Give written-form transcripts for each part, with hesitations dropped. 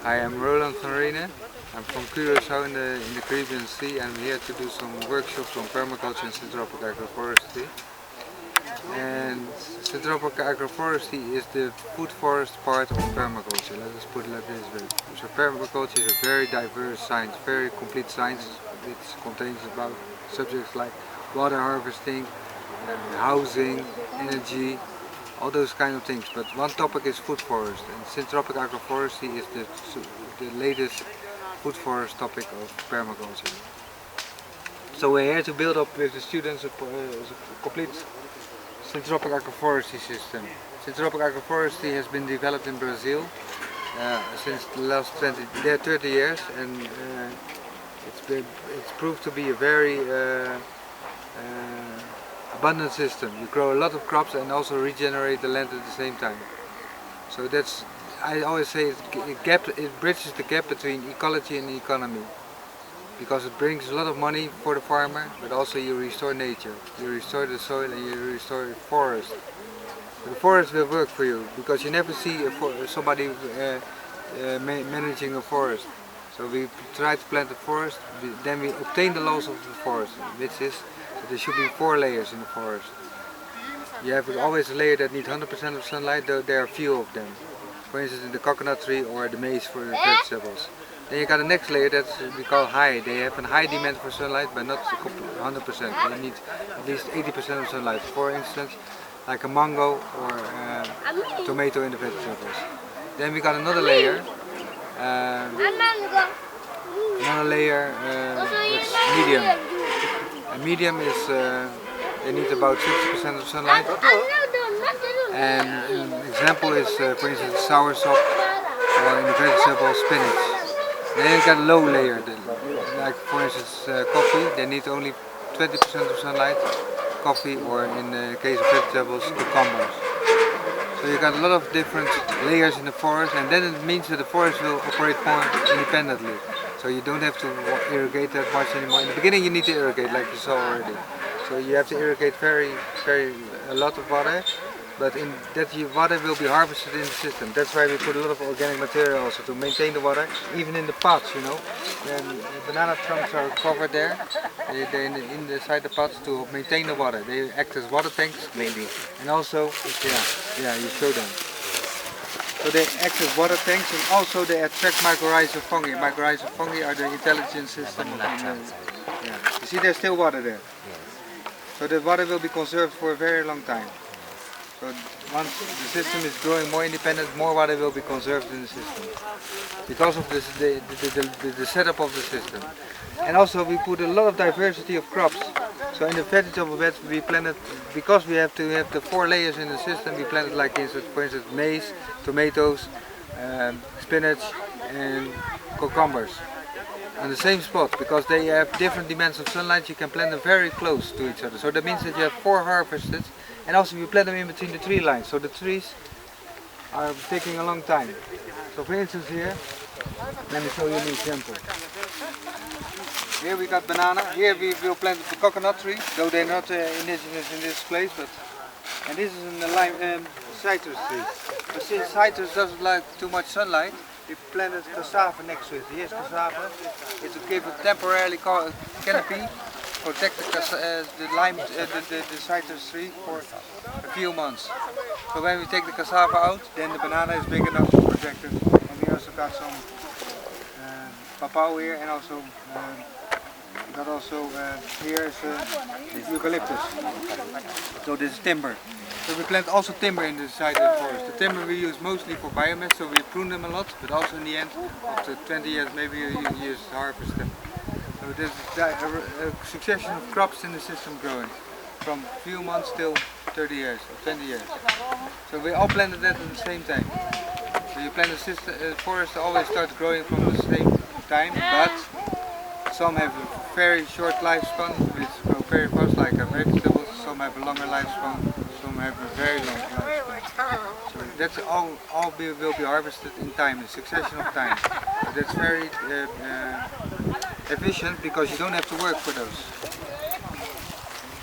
I am Roland I'm from Curaçao in the Caribbean Sea, and I'm here to do some workshops on permaculture and syntropic agroforestry. And syntropic agroforestry is the food forest part of permaculture, let us put it like this way. So permaculture is a very diverse science, very complete science. It contains about subjects like water harvesting, housing, energy, all those kind of things. But one topic is food forest, and syntropic agroforestry is the latest food forest topic of permaculture. So we're here to build up with the students a complete syntropic agroforestry system. Syntropic agroforestry has been developed in Brazil since the last 30 years, and it's proved to be a very abundant system. You grow a lot of crops and also regenerate the land at the same time. So that's, I always say, it bridges the gap between ecology and economy, because it brings a lot of money for the farmer, but also you restore nature, you restore the soil, and you restore the forest. So the forest will work for you, because you never see somebody managing a forest. So we try to plant a forest, then we obtain the laws of the forest, which is that there should be 4 layers in the forest. You have always a layer that needs 100% of sunlight, though there are few of them. For instance, in the coconut tree or the maize for the vegetables. Then you got the next layer that we call high. They have a high demand for sunlight, but not 100%. They need at least 80% of sunlight. For instance, like a mango or tomato in the vegetables. Then we got another layer. That's medium. A medium is they need about 60% of sunlight. And an example is, for instance, soursop, or in the vegetable spinach. Then you got a low layer, like for instance coffee. They need only 20% of sunlight. Coffee, or in the case of vegetables, cucumbers. So you got a lot of different layers in the forest, and then it means that the forest will operate more independently. So you don't have to irrigate that much anymore. In the beginning you need to irrigate, like you saw already. So you have to irrigate a lot of water, but in that water will be harvested in the system. That's why we put a lot of organic material also to maintain the water, even in the pots, you know. Then banana trunks are covered there, they're inside the pots to maintain the water. They act as water tanks, maybe. And also, yeah, you show them. So they act as water tanks, and also they attract mycorrhizal fungi. Mycorrhizal fungi are the intelligence system. You see, there's still water there. So the water will be conserved for a very long time. So once the system is growing more independent, more water will be conserved in the system, because of this, the setup of the system. And also we put a lot of diversity of crops. So in the vegetable beds we planted, because we have to have the 4 layers in the system, we planted, like for instance maize, tomatoes, spinach and cucumbers on the same spot, because they have different demands of sunlight. You can plant them very close to each other. So that means that you have 4 harvested, and also you plant them in between the tree lines. So the trees are taking a long time. So for instance here, let me show you an example. Here we got banana. Here we will plant the coconut tree, though they're not indigenous in this place. And this is a citrus tree. But since citrus doesn't like too much sunlight, we planted cassava next to it. Here's cassava. It's to give a temporarily canopy, protect the citrus tree for a few months. So when we take the cassava out, then the banana is big enough to protect it. And we also got some papao here, and also here is eucalyptus. So this is timber. So we plant also timber in the side of the forest. The timber we use mostly for biomass, so we prune them a lot, but also in the end, after 20 years, maybe you use harvest them. So there's a succession of crops in the system growing, from a few months till 30 years or 20 years. So we all planted that at the same time. So you plant a forest always starts growing from the same time, but some have a very short lifespan, which grow very fast, like vegetables. Some have a longer lifespan, some have a very long lifespan. So that's all will be harvested in time, a succession of time. So that's very efficient, because you don't have to work for those.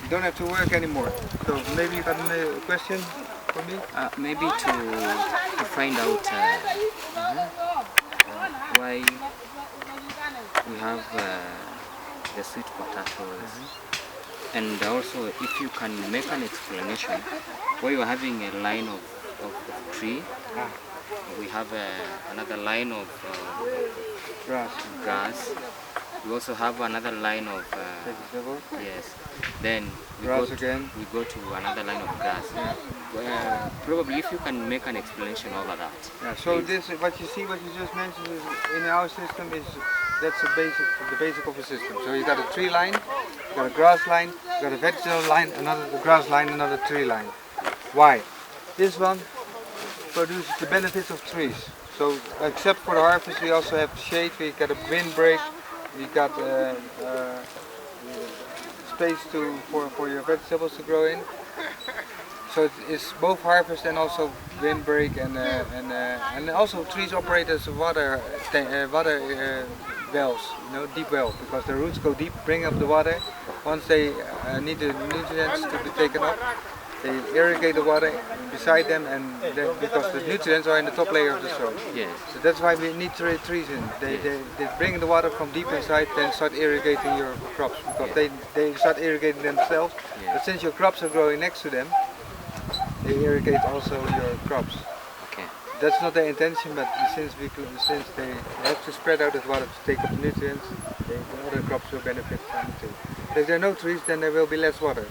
You don't have to work anymore. So maybe you got a question for me? Maybe to find out side we have the sweet potatoes, and also if you can make an explanation where you are having a line of tree, we have another line of grass. We also have another line of vegetable. yes. Then we Grass go again. we go to another line of grass. Probably if you can make an explanation over that. Yeah, so please. this, what you see, what you just mentioned is in our system is, that's the basic of the system. So you got a tree line, you got a grass line, you got a vegetable line, another grass line, another tree line. Why? This one produces the benefits of trees. So except for the harvest, we also have shade, we got a windbreak, we got space for your vegetables to grow in. So it's both harvest and also windbreak, and also trees operate as water wells, deep well, because the roots go deep, bring up the water. Once they need the nutrients to be taken up, they irrigate the water beside them, and because the nutrients are in the top layer of the soil. Yes. So that's why we need trees in. They bring the water from deep inside, then start irrigating your crops, because they start irrigating themselves. Yes. But since your crops are growing next to them, they irrigate also your crops. Okay. That's not their intention, but since they have to spread out the water to take up the nutrients, the other crops will benefit from it too. If there are no trees, then there will be less water.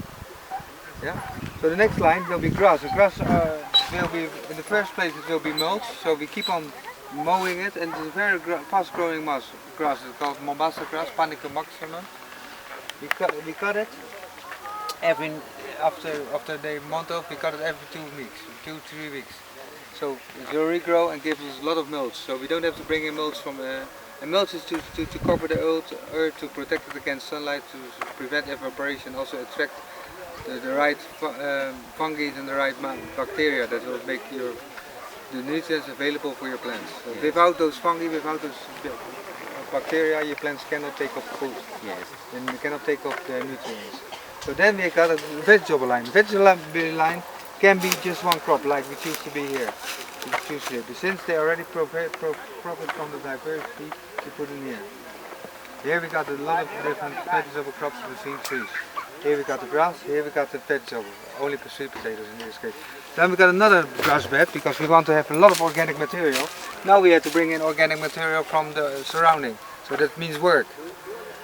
Yeah. So the next line will be grass. The grass will be, in the first place, it will be mulch. So we keep on mowing it, and it's a very fast-growing grass. It's called Mombasa grass, Panicum maximum. We cut it after they mount up. We cut it every 2 weeks, 2-3 weeks. So it will regrow and give us a lot of mulch. So we don't have to bring in mulch from. And mulch is to cover the earth, to protect it against sunlight, to prevent evaporation, also attract the right fungi and the right bacteria that will make the nutrients available for your plants. So yes. Without those fungi, without those bacteria, your plants cannot take up food. Yes. And they cannot take up the nutrients. So then we got a vegetable line. Vegetable line can be just one crop, like we choose to be here. But since they already profit from the diversity, we put in here. Here we got a lot of different vegetable crops between trees. Here we got the grass, here we got the vegetable, only sweet potatoes in this case. Then we got another grass bed, because we want to have a lot of organic material. Now we have to bring in organic material from the surrounding, so that means work.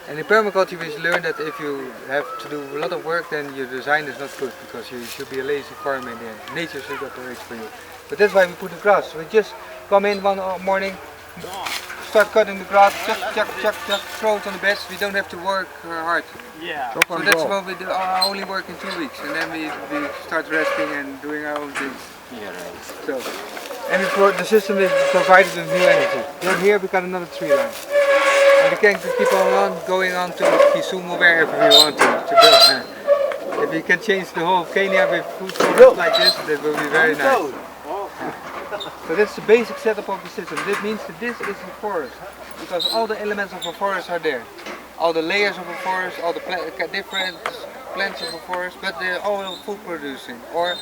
And in permaculture we learned that if you have to do a lot of work, then your design is not good, because you should be a lazy farmer in the end. Nature should operate for you. But that's why we put the grass. We just come in one morning, start cutting the grass, chuck, throw it on the beds. We don't have to work hard. Yeah. So that's what we do. I only work in 2 weeks, and then we start resting and doing our own things. Yeah, right. So, and the system is provided with new energy. Then here we got another tree line. And we can keep on going on to Kisumu wherever we want to build. If we can change the whole of Kenya with food forests like this, that will be very nice. So that's the basic setup of the system. This means that this is a forest, because all the elements of a forest are there. All the layers of a forest, all the different plants of a forest, but they're all food producing, or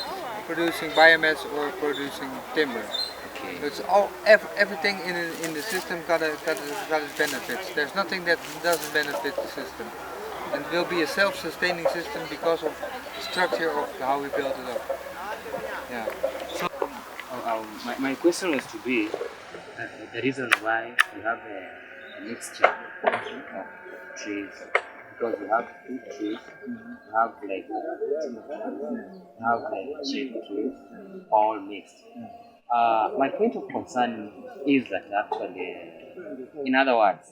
producing biomass, or producing timber. Okay. So it's all everything in the system got its benefits. There's nothing that doesn't benefit the system. And it will be a self-sustaining system because of the structure of how we built it up. Yeah. So, my question was to be the reason why we have a mixture of trees, because we have 2 trees, we have like shade trees, all mixed. My point of concern is that actually, in other words,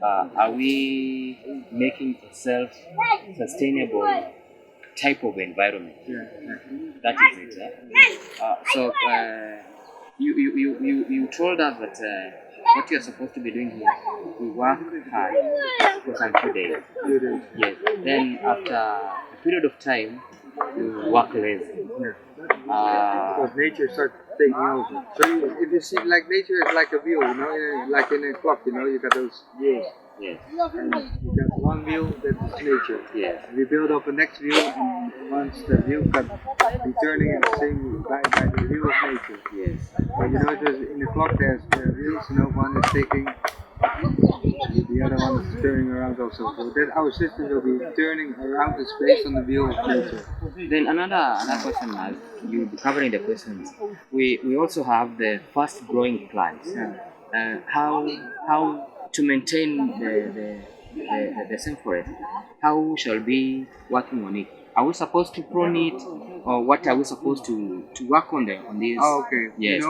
are we making a self-sustainable type of environment? Yeah. That is it. You told us that what you are supposed to be doing here, we work hard for some 2 days. 2 days. Yes. Then after a period of time, you work lazy. Yeah. Because nature starts taking over. So if you see, like nature is like a wheel, like in a clock, you got those wheels. Yes. And you got one wheel that is nature. Yes. We build up a next wheel, and once the wheel can be turning in the same by the wheel of nature. Yes. But in the clock there's the wheels, one is taking The other one is turning around also. So that our system will be turning around the space on the wheel of nature. Then another question, as you covering the questions, we also have the fast growing plants. How to maintain the same forest? How shall we working on it? Are we supposed to prune it, or what are we supposed to work on this? Oh, okay. Yes.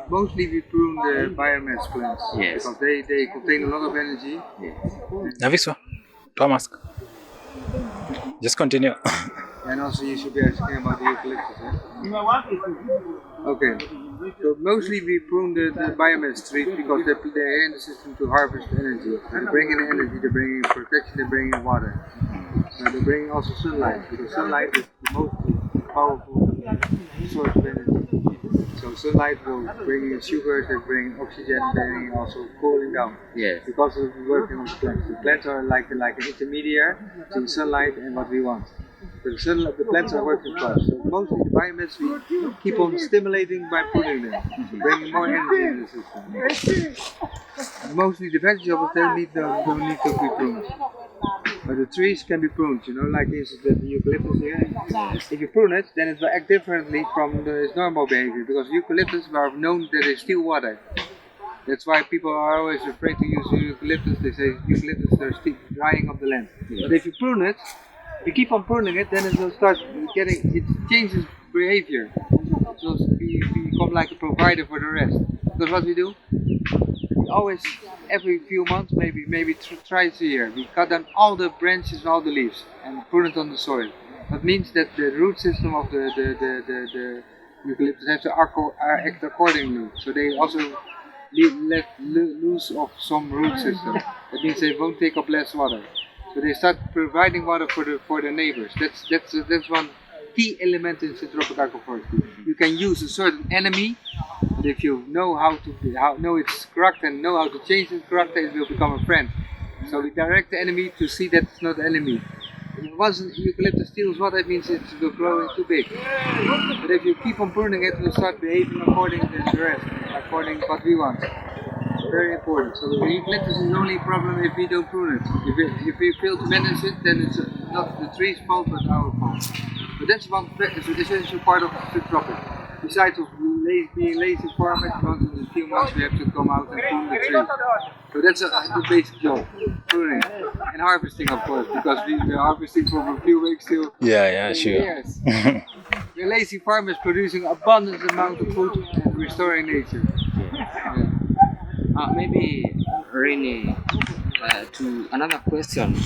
Mostly we prune the biomass plants. Yes. Because they contain a lot of energy. Yes. Naviswa, Thomas. Just continue. And also you should be asking about the eucalyptus. Okay. So mostly we prune the biomass trees because they're in the system to harvest energy. So they bring in energy, they bring in protection, they bring in water. So they bring also sunlight, because sunlight is the most powerful source of energy. So sunlight will bring in sugars, they bring in oxygen, bring in also cooling down. Yes. Because of working on the plants. The plants are like an intermediary between sunlight and what we want. So the plants are working for us. So mostly the biomass we keep on stimulating by pruning them, bringing more energy in the system. Mostly the vegetables don't need to be pruned. But the trees can be pruned, like this is the eucalyptus here. If you prune it, then it will act differently from its normal behavior, because eucalyptus are known that they steal water. That's why people are always afraid to use eucalyptus. They say eucalyptus are drying up the land. But if you prune it, you keep on pruning it, then it will start it changes behavior. It will become like a provider for the rest. Because what we do, we always, every few months, maybe twice a year, we cut down all the branches and all the leaves and prune it on the soil. That means that the root system of the eucalyptus has to act accordingly. So they also let loose of some root system. That means they won't take up less water. So they start providing water for the neighbors. That's one key element in syntropic agroforestry. You can use a certain enemy, but if you know know its character and know how to change its character, it will become a friend. So we direct the enemy to see that it's not the enemy. Once an eucalyptus steals water, it means it will grow too big. But if you keep on pruning it, it will start behaving according to the rest, according to what we want. Very important. So the eucalyptus is only a problem if we don't prune it. If we fail to manage it, then it's not the tree's fault but our fault. But that's one essential part of Syntropic. Besides of being lazy farmers, once in a few months we have to come out and prune the tree. So that's the basic job, pruning and harvesting, of course, because we're harvesting from a few weeks till Sure. years. We're lazy farmers producing abundant amount of food and restoring nature. Yeah. Maybe Rini, to another question,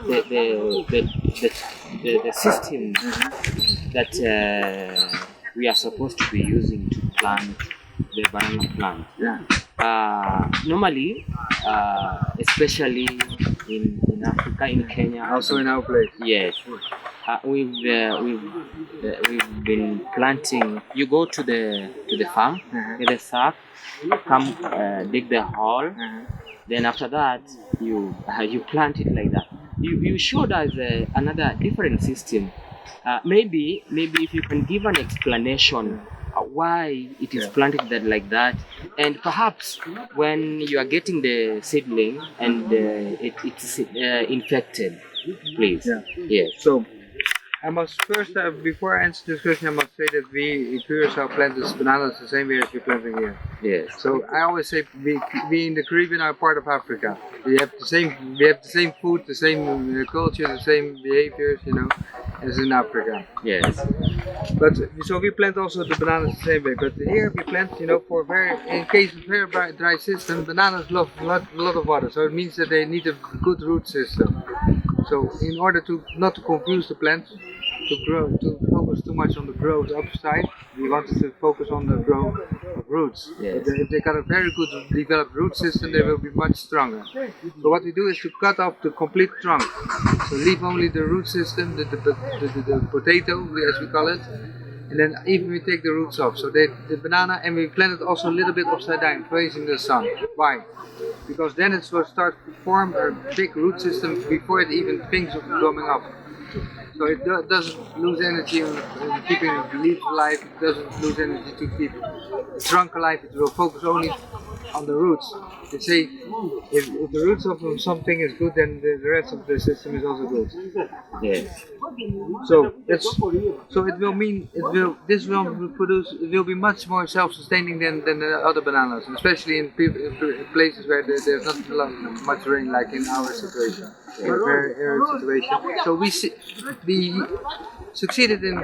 the system that we are supposed to be using to plant the banana plant. Normally, especially in Africa, in Kenya, Also in our place. yes, we've been planting. You go to the farm, get a sack, come dig the hole. Then after that, you plant it like that. You showed us another different system. Maybe if you can give an explanation why it is planted like that, and perhaps when you are getting the seedling and it's infected, please. Yes. So I must first, before I answer this question, I must say that we in Curaçao plant this bananas the same way as we're planting here. Yes. So I always say we in the Caribbean are part of Africa. We have the same food, the same culture, the same behaviors, as in Africa. Yes. But so we plant also the bananas the same way. But here we plant, in case of very dry system, bananas love a lot of water. So it means that they need a good root system. So in order not to confuse the plants, to focus too much on the growth upside, we wanted to focus on the growth of roots. Yes. If they got a very good developed root system, they will be much stronger. So what we do is to cut off the complete trunk. So leave only the root system, the potato, as we call it, and then even we take the roots off. So the banana, and we plant it also a little bit upside down, facing the sun. Why? Because then it will start to form a big root system before it even thinks of coming up. So it doesn't lose energy in keeping the leaves alive, it doesn't lose energy to keep the trunk alive, it will focus only on the roots. They say if the roots of something is good, then the rest of the system is also good. Yes. So it will mean this will produce, it will be much more self-sustaining than the other bananas, especially in places where there's not much rain, like in our situation, very arid situation. So we succeeded in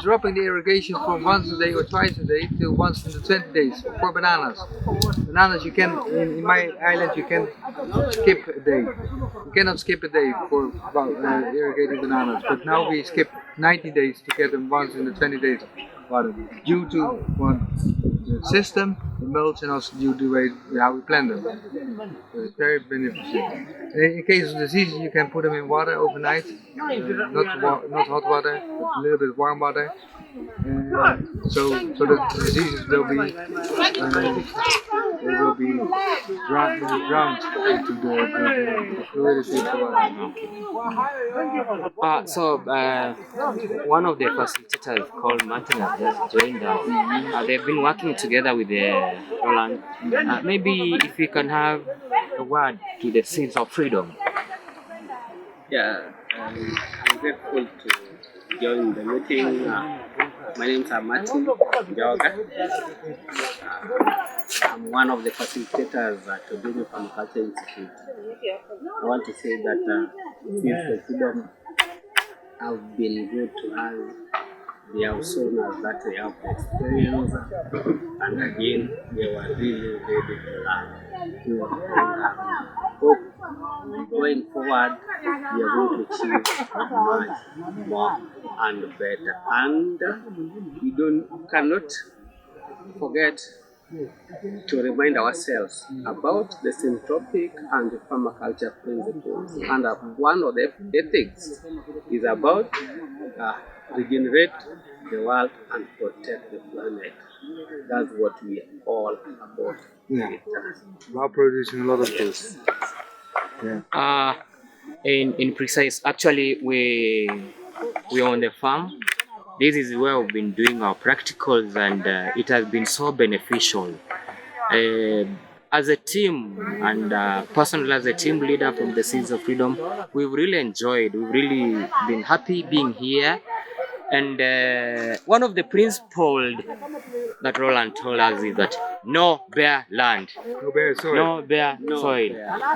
dropping the irrigation from once a day or twice a day to once in the 20 days for bananas. Bananas, you can in my island you can skip a day. You cannot skip a day for irrigating bananas, but now we skip 90 days to get them once in the 20 days water, due to one the system, the mulch, and also due to the way how we plant them. So it's very beneficial. In case of diseases, you can put them in water overnight, not hot water, but a little bit warm water. So the diseases will be drowned into the fluidity of the water. So one of the facilitators called Martin has just joined us. They've been working together with Roland. Maybe if we can have a word to the Seeds of Freedom. Yeah, I'm grateful to join the meeting. My name is Martin Joga. I'm one of the facilitators at the Business Permaculture Institute. I want to say that Seeds of Freedom have been good to us. They have shown us that they have experience, and again, they were really ready to learn. Hope going forward, we are going to achieve much more and better. And we cannot forget to remind ourselves about the syntropic and the permaculture principles. And one of the ethics is about regenerate the world and protect the planet. That's what we are all about. Yeah, while producing a lot of food. Yeah. In precise, actually, we're on the farm. This is where we've been doing our practicals, and it has been so beneficial. As a team, and personally as a team leader from the Seeds of Freedom, we've really enjoyed. We've really been happy being here. And one of the principles that Roland told us is that no bare land, no bare soil. No bare soil.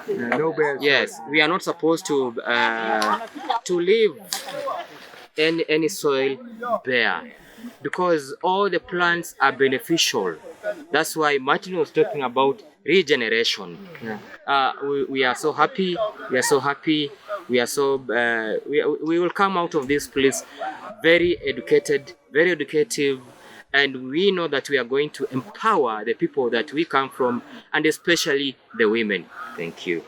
No bare soil. Yes, we are not supposed to leave any soil bare, because all the plants are beneficial. That's why Martin was talking about regeneration. Yeah. We are so happy. We are so happy. We are so we will come out of this place very educated, very educative, and we know that we are going to empower the people that we come from, and especially the women. Thank you.